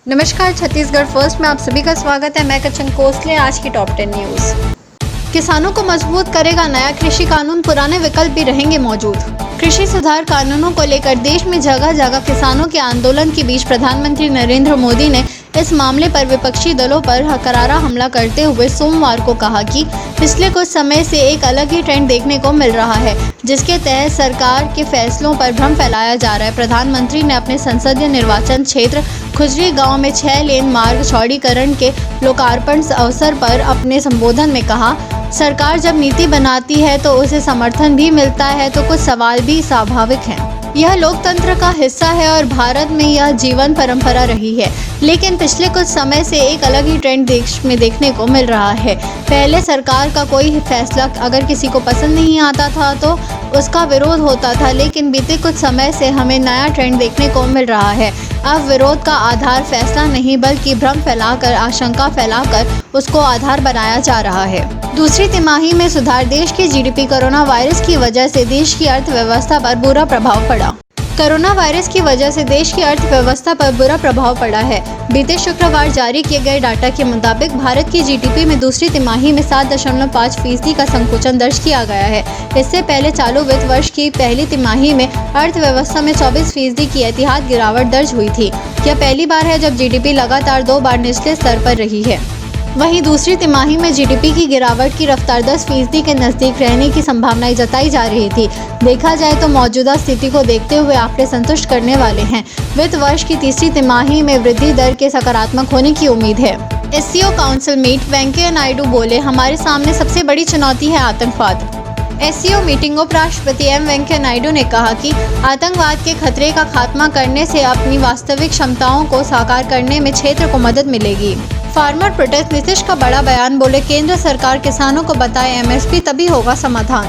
नमस्कार, छत्तीसगढ़ फर्स्ट में आप सभी का स्वागत है। मैं कचन कोसले। आज की टॉप 10 न्यूज। किसानों को मजबूत करेगा नया कृषि कानून, पुराने विकल्प भी रहेंगे मौजूद। कृषि सुधार कानूनों को लेकर देश में जगह जगह किसानों के आंदोलन के बीच प्रधानमंत्री नरेंद्र मोदी ने इस मामले पर विपक्षी दलों पर करारा हमला करते हुए सोमवार को कहा कि पिछले कुछ समय से एक अलग ही ट्रेंड देखने को मिल रहा है, जिसके तहत सरकार के फैसलों पर भ्रम फैलाया जा रहा है। प्रधानमंत्री ने अपने संसदीय निर्वाचन क्षेत्र खुजरी गांव में 6 लेन मार्ग चौड़ीकरण के लोकार्पण अवसर पर अपने संबोधन में कहा, सरकार जब नीति बनाती है तो उसे समर्थन भी मिलता है, तो कुछ सवाल भी स्वाभाविक हैं। यह लोकतंत्र का हिस्सा है और भारत में यह जीवन परंपरा रही है, लेकिन पिछले कुछ समय से एक अलग ही ट्रेंड देश में देखने को मिल रहा है। पहले सरकार का कोई फैसला अगर किसी को पसंद नहीं आता था तो उसका विरोध होता था, लेकिन बीते कुछ समय से हमें नया ट्रेंड देखने को मिल रहा है। अब विरोध का आधार फैसला नहीं बल्कि भ्रम फैलाकर, आशंका फैलाकर उसको आधार बनाया जा रहा है। दूसरी तिमाही में सुधार। देश की जीडीपी कोरोना वायरस की वजह से देश की अर्थव्यवस्था पर बुरा प्रभाव पड़ा। कोरोना वायरस की वजह से देश की अर्थव्यवस्था पर बुरा प्रभाव पड़ा है। बीते शुक्रवार जारी किए गए डाटा के मुताबिक भारत की जीडीपी में दूसरी तिमाही में 7.5% का संकुचन दर्ज किया गया है। इससे पहले चालू वित्त वर्ष की पहली तिमाही में अर्थव्यवस्था में 24% की एहतियाती गिरावट दर्ज हुई थी। यह पहली बार है जब जीडीपी लगातार 2 बार निचले स्तर पर रही है। वहीं दूसरी तिमाही में जीडीपी की गिरावट की रफ्तार 10% के नजदीक रहने की संभावनाएं जताई जा रही थी। देखा जाए तो मौजूदा स्थिति को देखते हुए आंकड़े संतुष्ट करने वाले हैं। वित्त वर्ष की तीसरी तिमाही में वृद्धि दर के सकारात्मक होने की उम्मीद है। SCO council meet. Venkaiah Naidu बोले, हमारे सामने सबसे बड़ी चुनौती है आतंकवाद। SCO meeting. उपराष्ट्रपति एम वेंकैया नायडू ने कहा कि आतंकवाद के खतरे का खात्मा करने से अपनी वास्तविक क्षमताओं को साकार करने में क्षेत्र को मदद मिलेगी। Farmer protest. नीतीश का बड़ा बयान। बोले, केंद्र सरकार किसानों को बताए एमएसपी, तभी होगा समाधान।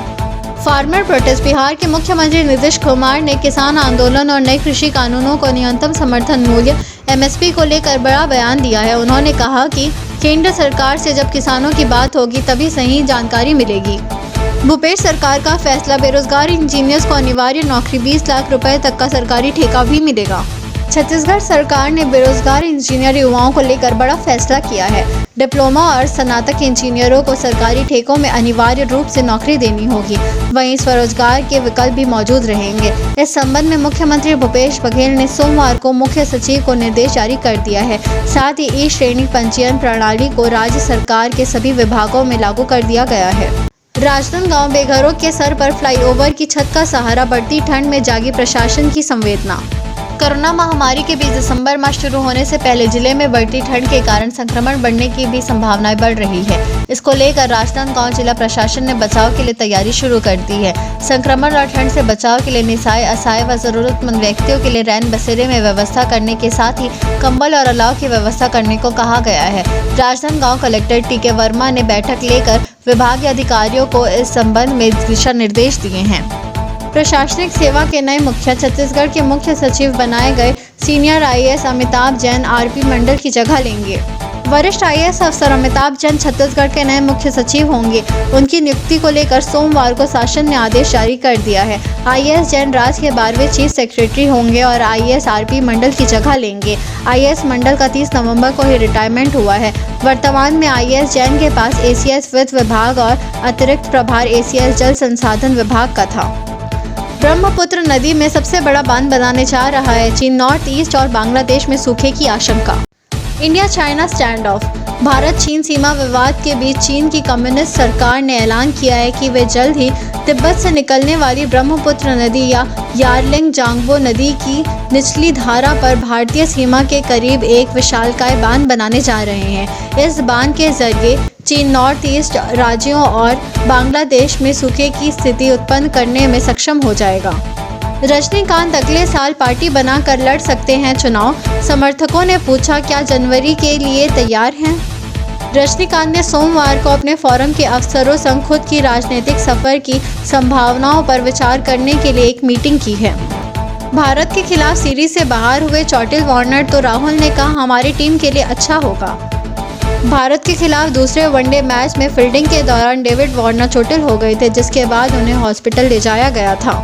Farmer protest. बिहार के मुख्यमंत्री नीतीश कुमार ने किसान आंदोलन और नए कृषि कानूनों को न्यूनतम समर्थन मूल्य एमएसपी को लेकर बड़ा बयान दिया है। उन्होंने कहा कि केंद्र सरकार से जब किसानों की बात होगी तभी सही जानकारी मिलेगी। भूपेश सरकार का फैसला। बेरोजगार इंजीनियर्स को अनिवार्य नौकरी, 20 लाख रुपए तक का सरकारी ठेका भी मिलेगा। छत्तीसगढ़ सरकार ने बेरोजगार इंजीनियर युवाओं को लेकर बड़ा फैसला किया है। डिप्लोमा और स्नातक इंजीनियरों को सरकारी ठेकों में अनिवार्य रूप से नौकरी देनी होगी। वहीं स्वरोजगार के विकल्प भी मौजूद रहेंगे। इस संबंध में मुख्यमंत्री भूपेश बघेल ने सोमवार को मुख्य सचिव को निर्देश जारी कर दिया है। साथ ही ई श्रेणी पंजीयन प्रणाली को राज्य सरकार के सभी विभागों में लागू कर दिया गया है। राजनांदगांव। बेघरों के सर पर फ्लाईओवर की छत का सहारा। बढ़ती ठंड में जागी प्रशासन की संवेदना। कोरोना महामारी के बीच दिसंबर माह शुरू होने से पहले जिले में बढ़ती ठंड के कारण संक्रमण बढ़ने की भी संभावनाएं बढ़ रही है। इसको लेकर राजनांदगांव जिला प्रशासन ने बचाव के लिए तैयारी शुरू कर दी है। संक्रमण और ठंड से बचाव के लिए निशाय, असहाय व जरूरतमंद व्यक्तियों के लिए रैन बसेरे में व्यवस्था करने के साथ ही कंबल और अलाव की व्यवस्था करने को कहा गया है। राजनांदगांव कलेक्टर टीके वर्मा ने बैठक लेकर विभागीय अधिकारियों को इस संबंध में दिशा निर्देश दिए हैं। प्रशासनिक सेवा के नए मुखिया। छत्तीसगढ़ के मुख्य सचिव बनाए गए senior IAS Amitabh Jain RP Mandal की जगह लेंगे। वरिष्ठ आईएएस अफसर अमिताभ जैन छत्तीसगढ़ के नए मुख्य सचिव होंगे। उनकी नियुक्ति को लेकर सोमवार को शासन ने आदेश जारी कर दिया है। आईएएस जैन राज्य के 12वें चीफ सेक्रेटरी होंगे और आईएएस आरपी मंडल की जगह लेंगे। आईएएस मंडल का 30 नवंबर को ही रिटायरमेंट हुआ है। वर्तमान में आईएएस जैन के पास एसीएस वित्त विभाग और अतिरिक्त प्रभार एसीएस जल संसाधन विभाग का था। ब्रह्मपुत्र नदी में सबसे बड़ा बांध बनाने जा रहा है चीन। नॉर्थ ईस्ट और बांग्लादेश में सूखे की आशंका। India China stand of. Bharat चीन सीमा विवाद के बीच चीन की कम्युनिस्ट सरकार ने ऐलान किया है कि वे जल्द ही तिब्बत से निकलने वाली ब्रह्मपुत्र नदी या यारलिंग जांगबो नदी की निचली धारा पर भारतीय सीमा के करीब एक विशालकाय बांध बनाने जा रहे हैं। इस बांध के जरिए चीन नॉर्थ ईस्ट राज्यों और बांग्लादेश में सूखे की स्थिति उत्पन्न करने में सक्षम हो जाएगा। रजनीकांत अगले साल पार्टी बनाकर लड़ सकते हैं चुनाव। समर्थकों ने पूछा, क्या जनवरी के लिए तैयार हैं? रजनीकांत ने सोमवार को अपने फोरम के अफसरों संग खुद की राजनीतिक सफर की संभावनाओं पर विचार करने के लिए एक मीटिंग की है। भारत के खिलाफ सीरीज से बाहर हुए चोटिल वार्नर, तो राहुल ने कहा, हमारी टीम के लिए अच्छा होगा। भारत के खिलाफ दूसरे वनडे मैच में फील्डिंग के दौरान डेविड वार्नर चोटिल हो गए थे, जिसके बाद उन्हें हॉस्पिटल ले जाया गया था।